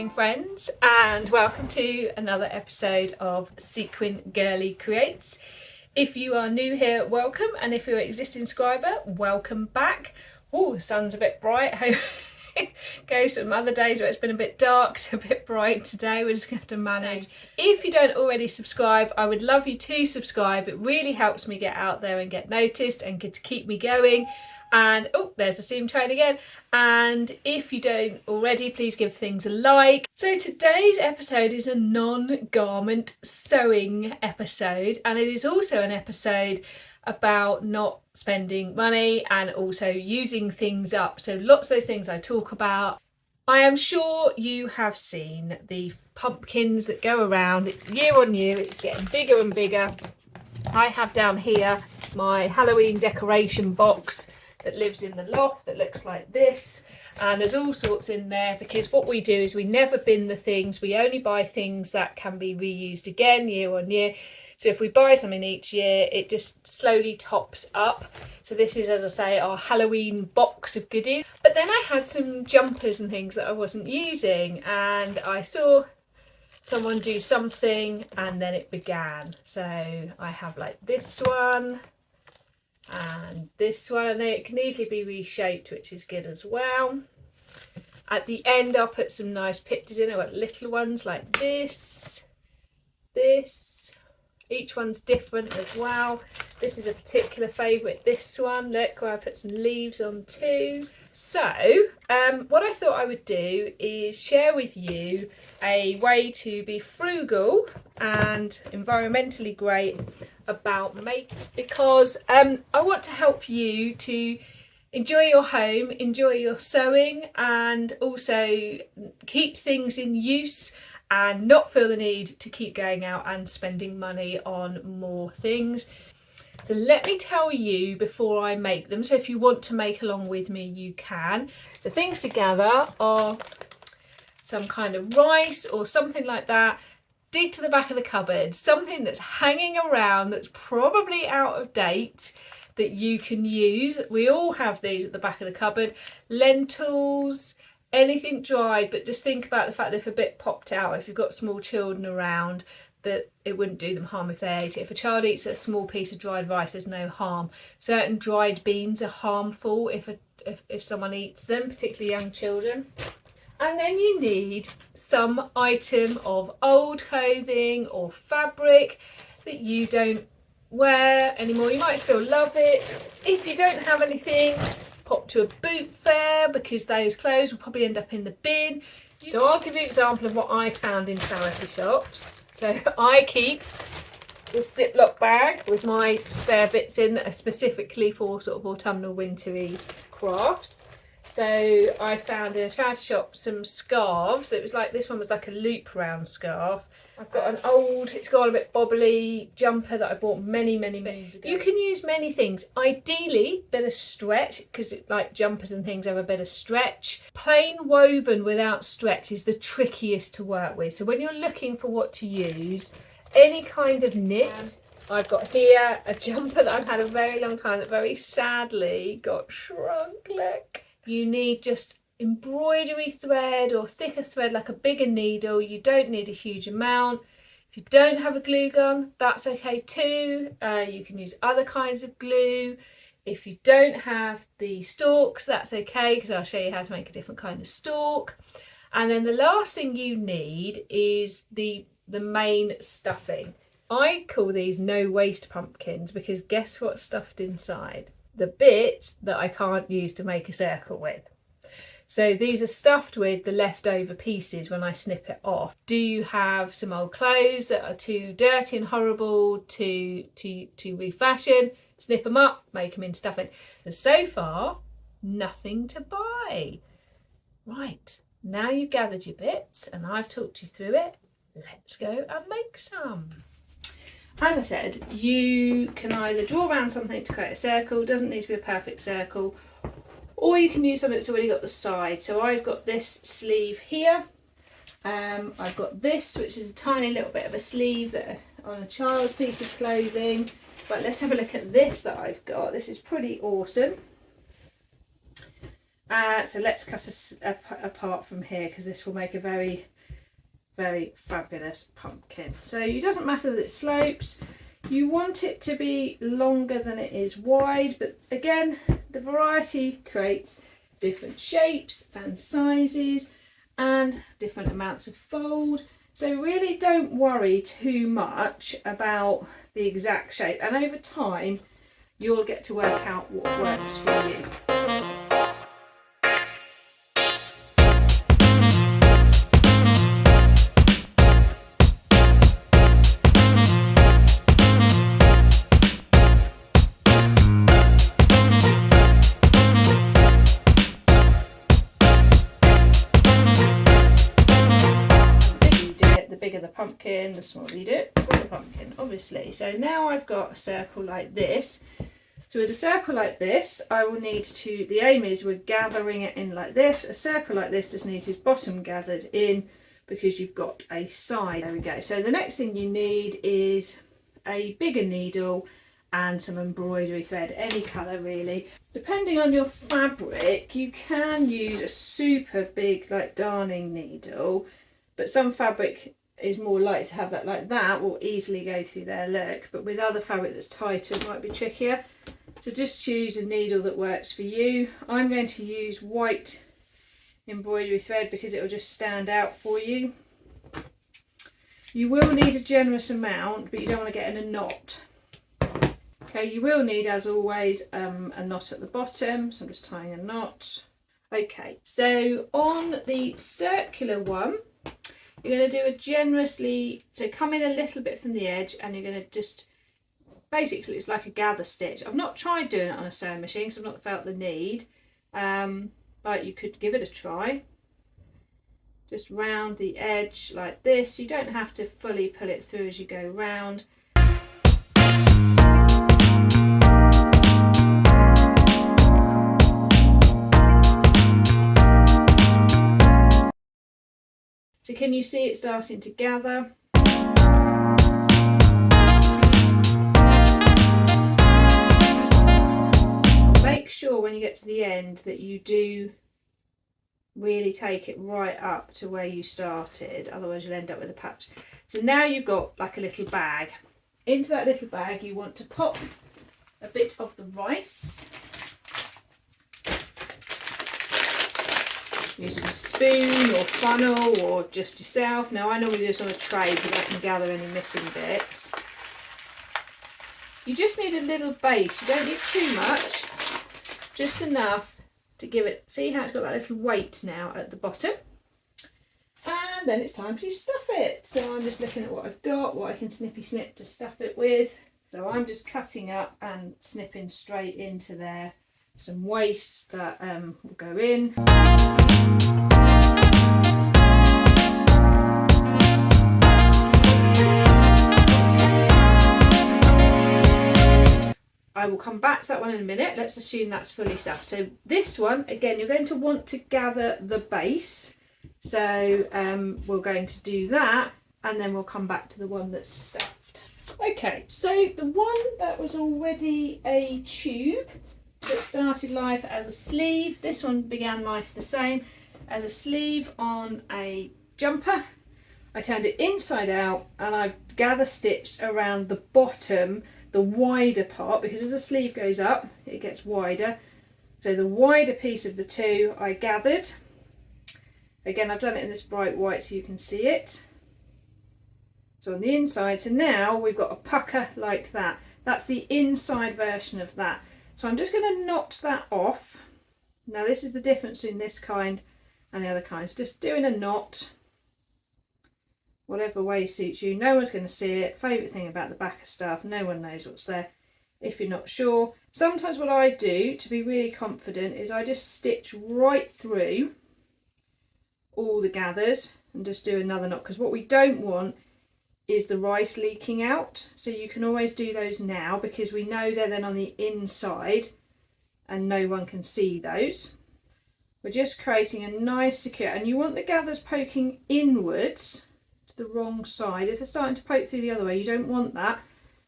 sewing friends, and welcome to another episode of Sequin Girly Creates. If you are new here, welcome, and if you're an existing subscriber, welcome back. Oh, the sun's a bit bright. It goes from other days where it's been a bit dark to a bit bright. Today we're just going to have to manage. If you don't already subscribe, I would love you to subscribe. It really helps me get out there and get noticed and to keep me going. And oh, there's the steam train again. And if you don't already, please give things a like. So today's episode is a non-garment sewing episode, and it is also an episode about not spending money and also using things up. So lots of those things I talk about. I am sure you have seen the pumpkins that go around year on year. It's getting bigger and bigger. I have down here my Halloween decoration box that lives in the loft that looks like this, and there's all sorts in there because what we do is we never bin the things. We only buy things that can be reused again year on year. So if we buy something each year, it just slowly tops up. So this is, as I say, our Halloween box of goodies. But then I had some jumpers and things that I wasn't using, and I saw someone do something and then it began. So I have like this one and this one, and it can easily be reshaped, which is good as well. At the end I'll put some nice pictures in. I've got little ones like this, each one's different as well. This is a particular favourite, this one, look, where I put some leaves on too. So what I thought I would do is share with you a way to be frugal and environmentally great about make, because I want to help you to enjoy your home, enjoy your sewing, and also keep things in use and not feel the need to keep going out and spending money on more things. So let me tell you before I make them. So if you want to make along with me, you can. So things to gather are some kind of rice or something like that. Dig to the back of the cupboard, something that's hanging around that's probably out of date that you can use. We all have these at the back of the cupboard. Lentils, anything dried, but just think about the fact that if a bit popped out, if you've got small children around, that it wouldn't do them harm if they ate it. If a child eats a small piece of dried rice, there's no harm. Certain dried beans are harmful if someone eats them, particularly young children. And then you need some item of old clothing or fabric that you don't wear anymore. You might still love it. If you don't have anything, pop to a boot fair, because those clothes will probably end up in the bin. So I'll give you an example of what I found in charity shops. So I keep this Ziploc bag with my spare bits in that are specifically for sort of autumnal wintry crafts. So I found in a charity shop some scarves. It was like, this one was like a loop round scarf. I've got an old, it's got a bit bobbly jumper that I bought many moons ago. You can use many things. Ideally, bit of stretch, because like jumpers and things have a bit of stretch. Plain woven without stretch is the trickiest to work with. So when you're looking for what to use, any kind of knit. I've got here a jumper that I've had a very long time that very sadly got shrunk, look. You need just embroidery thread or thicker thread, like a bigger needle. You don't need a huge amount. If you don't have a glue gun, that's okay too. You can use other kinds of glue. If you don't have the stalks, that's okay, because I'll show you how to make a different kind of stalk. And then the last thing you need is the main stuffing. I call these no waste pumpkins because guess what's stuffed inside? The bits that I can't use to make a circle with. So these are stuffed with the leftover pieces when I snip it off. Do you have some old clothes that are too dirty and horrible to refashion? Snip them up, make them into stuffing. So far, nothing to buy. Right, now you've gathered your bits and I've talked you through it. Let's go and make some. As I said, you can either draw around something to create a circle, doesn't need to be a perfect circle, or you can use something that's already got the side. So I've got this sleeve here. I've got this, which is a tiny little bit of a sleeve that on a child's piece of clothing. But let's have a look at this that I've got. This is pretty awesome. So let's cut apart from here, because this will make a very very fabulous pumpkin. So it doesn't matter that it slopes. You want it to be longer than it is wide, but again, the variety creates different shapes and sizes and different amounts of fold. So really don't worry too much about the exact shape, and over time you'll get to work out what works for you. The pumpkin, the smaller you do it, the smaller pumpkin, obviously. So now I've got a circle like this. So with a circle like this, I will need to, the aim is we're gathering it in like this. A circle like this just needs its bottom gathered in because you've got a side. There we go. So the next thing you need is a bigger needle and some embroidery thread, any colour really. Depending on your fabric, you can use a super big like darning needle, but some fabric is more likely to have that like that, will easily go through there, look. But with other fabric that's tighter, it might be trickier. So just choose a needle that works for you. I'm going to use white embroidery thread because it will just stand out for you. You will need a generous amount, but you don't want to get in a knot. Okay, you will need, as always, a knot at the bottom. So I'm just tying a knot. Okay, so on the circular one, you're going to do a generously, so come in a little bit from the edge, and you're going to just, basically it's like a gather stitch. I've not tried doing it on a sewing machine because I've not felt the need, but you could give it a try. Just round the edge like this. You don't have to fully pull it through as you go round. So can you see it starting to gather? Make sure when you get to the end that you do really take it right up to where you started, otherwise you'll end up with a patch. So now you've got like a little bag. Into that little bag you want to pop a bit of the rice. Using a spoon or funnel or just yourself. Now I normally do this on a tray because I can gather any missing bits. You just need a little base. You don't need too much, just enough to give it, see how it's got that little weight now at the bottom. And then it's time to stuff it. So I'm just looking at what I've got, what I can snippy snip to stuff it with. So I'm just cutting up and snipping straight into there. Some waste that will go in. I will come back to that one in a minute. Let's assume that's fully stuffed. So this one, again, you're going to want to gather the base. So we're going to do that, and then we'll come back to the one that's stuffed. Okay, so the one that was already a tube that started life as a sleeve, this one began life the same as a sleeve on a jumper. I turned it inside out and I've gather stitched around the bottom, the wider part, because as the sleeve goes up it gets wider. So the wider piece of the two I gathered. Again, I've done it in this bright white so you can see it. So on the inside, so now we've got a pucker like that. That's the inside version of that. So I'm just going to knot that off. Now this is the difference between this kind and the other kinds. Just doing a knot, whatever way suits you. No one's going to see it. Favourite thing about the back of stuff, no one knows what's there if you're not sure. Sometimes what I do to be really confident is I just stitch right through all the gathers and just do another knot, because what we don't want is the rice leaking out. So you can always do those now because we know they're then on the inside and no one can see those. We're just creating a nice secure, and you want the gathers poking inwards to the wrong side. If they're starting to poke through the other way, you don't want that,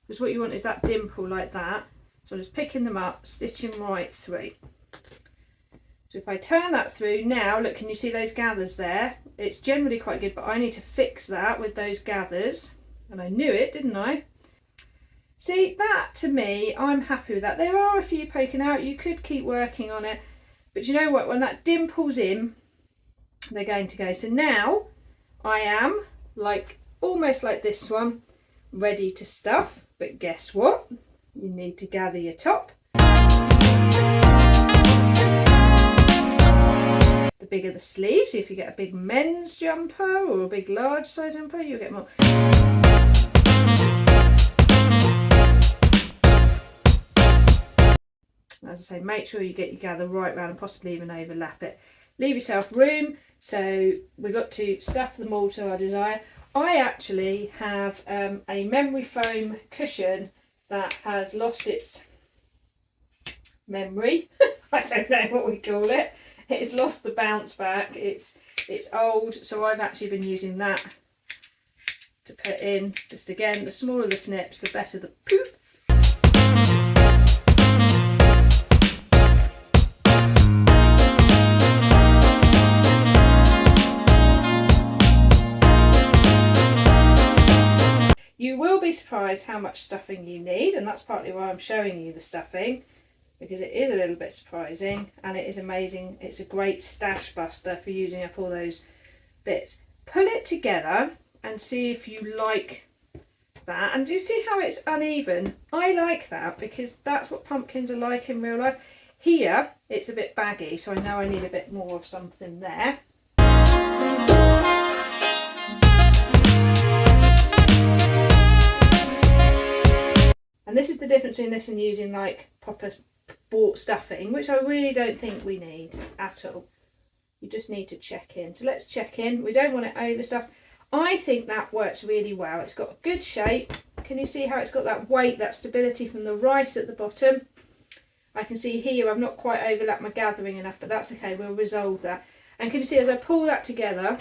because what you want is that dimple like that. So I'm just picking them up, stitching right through. So if I turn that through now, look, can you see those gathers there? It's generally quite good, but I need to fix that with those gathers. And I knew it, didn't I? See, that to me, I'm happy with that. There are a few poking out. You could keep working on it. But you know what? When that dimples in, they're going to go. So now I am, like almost like this one, ready to stuff. But guess what? You need to gather your top. The bigger the sleeve, so if you get a big men's jumper or a big large size jumper, you'll get more. As I say, make sure you get your gather right round and possibly even overlap it. Leave yourself room. So we've got to stuff them all to our desire. I actually have a memory foam cushion that has lost its memory. I don't know what we call it. It's lost the bounce back. It's old, so I've actually been using that to put in. Just again, the smaller the snips, the better the poof. You will be surprised how much stuffing you need, and that's partly why I'm showing you the stuffing, because it is a little bit surprising and it is amazing. It's a great stash buster for using up all those bits. Pull it together and see if you like that. And do you see how it's uneven? I like that because that's what pumpkins are like in real life. Here it's a bit baggy, so I know I need a bit more of something there. And this is the difference between this and using like proper bought stuffing, which I really don't think we need at all. You just need to check in. So let's check in. We don't want it overstuffed. I think that works really well. It's got a good shape. Can you see how it's got that weight, that stability from the rice at the bottom? I can see here I've not quite overlapped my gathering enough, but that's okay. We'll resolve that. And can you see as I pull that together,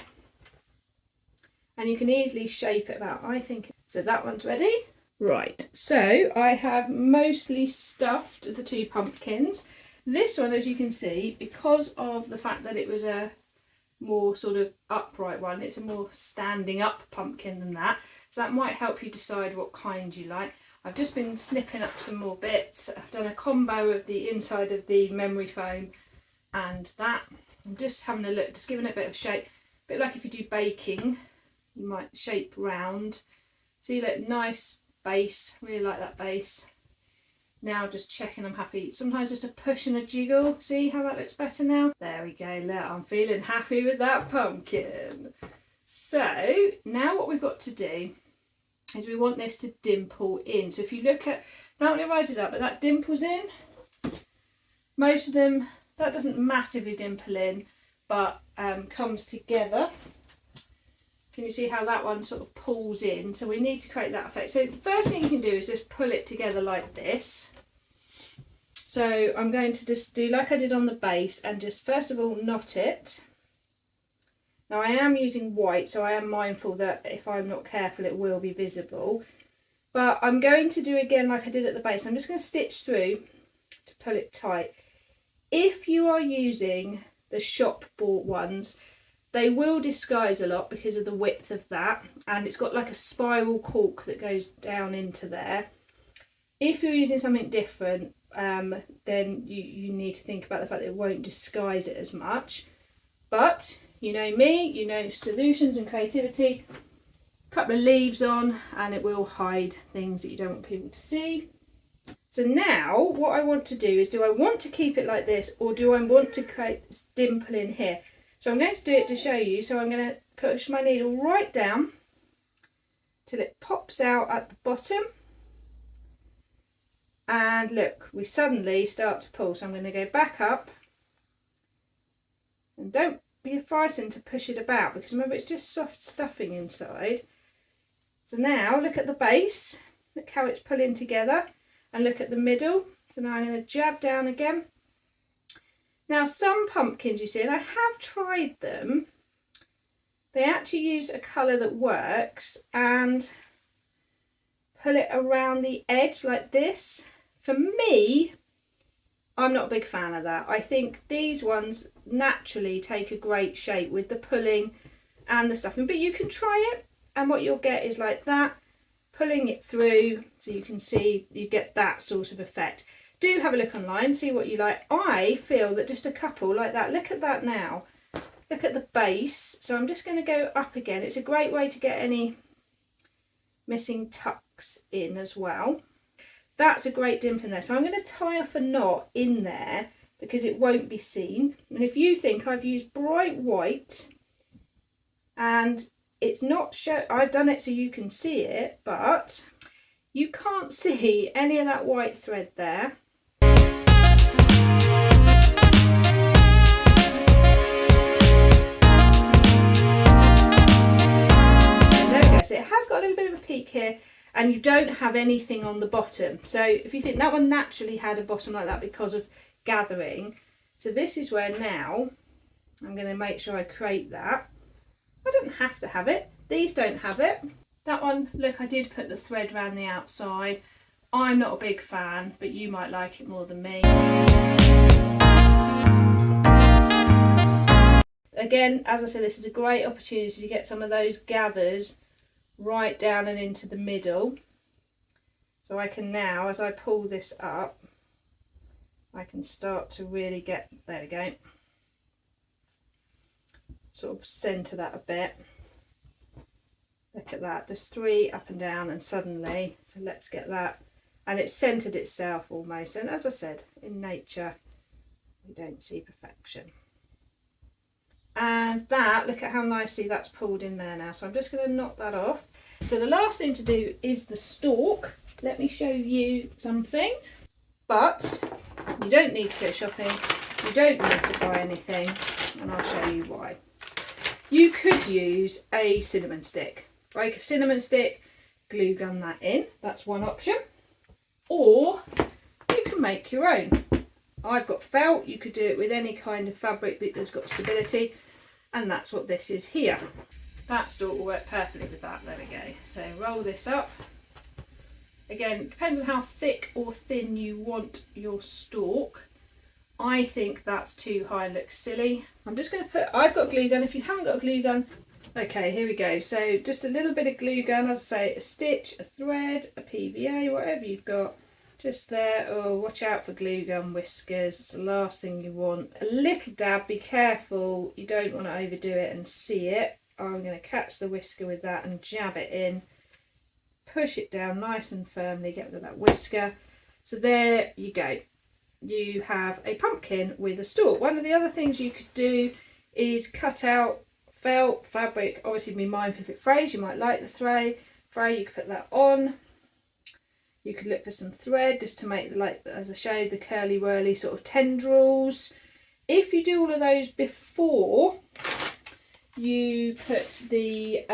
and you can easily shape it about, I think. So that one's ready. Right, so I have mostly stuffed the two pumpkins. This one, as you can see, because of the fact that it was a more sort of upright one, it's a more standing up pumpkin than that. So that might help you decide what kind you like. I've just been snipping up some more bits. I've done a combo of the inside of the memory foam and that. I'm just having a look, just giving it a bit of shape. A bit like if you do baking, you might shape round. See, look, nice base, really like that base. Now just checking I'm happy. Sometimes just a push and a jiggle. See how that looks better now? There we go, look, I'm feeling happy with that pumpkin. So now what we've got to do is we want this to dimple in. So if you look at that one, it rises up, but that dimples in. Most of them, that doesn't massively dimple in, but comes together. Can you see how that one sort of pulls in? So we need to create that effect. So the first thing you can do is just pull it together like this. So I'm going to just do like I did on the base and just first of all knot it. Now I am using white, so I am mindful that if I'm not careful it will be visible. But I'm going to do again like I did at the base. I'm just going to stitch through to pull it tight. If you are using the shop bought ones, they will disguise a lot because of the width of that, and it's got like a spiral cork that goes down into there. If you're using something different, then you need to think about the fact that it won't disguise it as much. But you know me, you know solutions and creativity. A couple of leaves on and it will hide things that you don't want people to see. So now what I want to do is, do I want to keep it like this or do I want to create this dimple in here? So I'm going to do it to show you. So I'm going to push my needle right down till it pops out at the bottom. And look, we suddenly start to pull. So I'm going to go back up. And don't be frightened to push it about because remember it's just soft stuffing inside. So now look at the base. Look how it's pulling together. And look at the middle. So now I'm going to jab down again. Now some pumpkins you see, and I have tried them, they actually use a colour that works and pull it around the edge like this. For me, I'm not a big fan of that. I think these ones naturally take a great shape with the pulling and the stuffing, but you can try it, and what you'll get is like that, pulling it through so you can see, you get that sort of effect. Do have a look online, see what you like. I feel that just a couple like that, look at that now, look at the base. So I'm just going to go up again. It's a great way to get any missing tucks in as well. That's a great dimple in there. So I'm going to tie off a knot in there because it won't be seen. And if you think I've used bright white and it's not show, I've done it so you can see it, but you can't see any of that white thread there. So it has got a little bit of a peak here, and you don't have anything on the bottom. So if you think that one naturally had a bottom like that because of gathering, so this is where now I'm going to make sure I create that. I don't have to have it. These don't have it. That one, look, I did put the thread around the outside. I'm not a big fan, but you might like it more than me. Again, as I said, this is a great opportunity to get some of those gathers right down and into the middle. So I can now, as I pull this up, I can start to really get, there we go, sort of centre that a bit. Look at that, just 3 up and down, and suddenly, so let's get that, and it's centred itself almost. And as I said, in nature we don't see perfection. And that, look at how nicely that's pulled in there now. So I'm just going to knock that off. So the last thing to do is the stalk. Let me show you something. But you don't need to go shopping, you don't need to buy anything, and I'll show you why. You could use a cinnamon stick. Break a cinnamon stick, glue gun that in, that's one option. Or you can make your own. I've got felt, you could do it with any kind of fabric that has got stability, and that's what this is here. That stalk will work perfectly with that, there we go. So roll this up. Again, it depends on how thick or thin you want your stalk. I think that's too high and looks silly. I'm just going to put, I've got glue gun, if you haven't got a glue gun, okay, here we go. So just a little bit of glue gun, as I say, a stitch, a thread, a PVA, whatever you've got, just there. Oh, watch out for glue gun whiskers, it's the last thing you want. A little dab, be careful, you don't want to overdo it and see it. I'm going to catch the whisker with that and jab it in. Push it down nice and firmly, get rid of that whisker. So there you go. You have a pumpkin with a stalk. One of the other things you could do is cut out felt fabric. Obviously be mindful if it frays, you might like the fray, you could put that on. You could look for some thread just to make, like as I showed, the curly whirly sort of tendrils. If you do all of those before you put the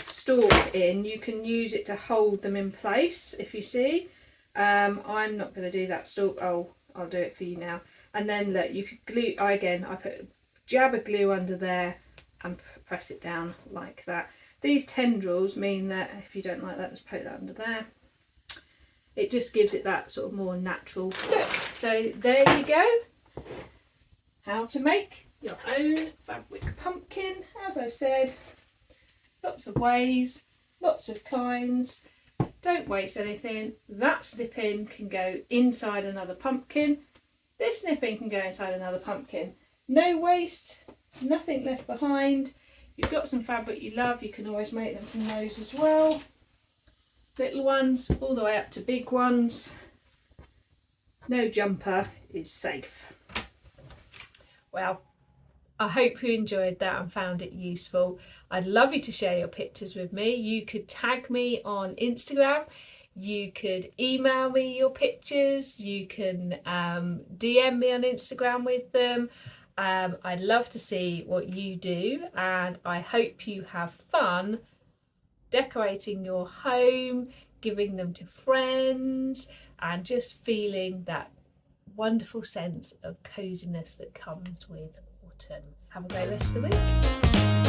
stalk in, you can use it to hold them in place, if you see. I'm not going to do that stalk. Oh, I'll do it for you now. And then look, you could glue, I put jab of glue under there and press it down like that. These tendrils mean that if you don't like that, just poke that under there. It just gives it that sort of more natural look. So there you go. How to make your own fabric pumpkin. As I've said, lots of ways, lots of kinds. Don't waste anything. That snipping can go inside another pumpkin. This snipping can go inside another pumpkin. No waste, nothing left behind. You've got some fabric you love, you can always make them from those as well. Little ones all the way up to big ones. No jumper is safe. Well, I hope you enjoyed that and found it useful. I'd love you to share your pictures with me. You could tag me on Instagram. You could email me your pictures. You can DM me on Instagram with them. I'd love to see what you do, and I hope you have fun decorating your home, giving them to friends, and just feeling that wonderful sense of coziness that comes with autumn. Have a great rest of the week.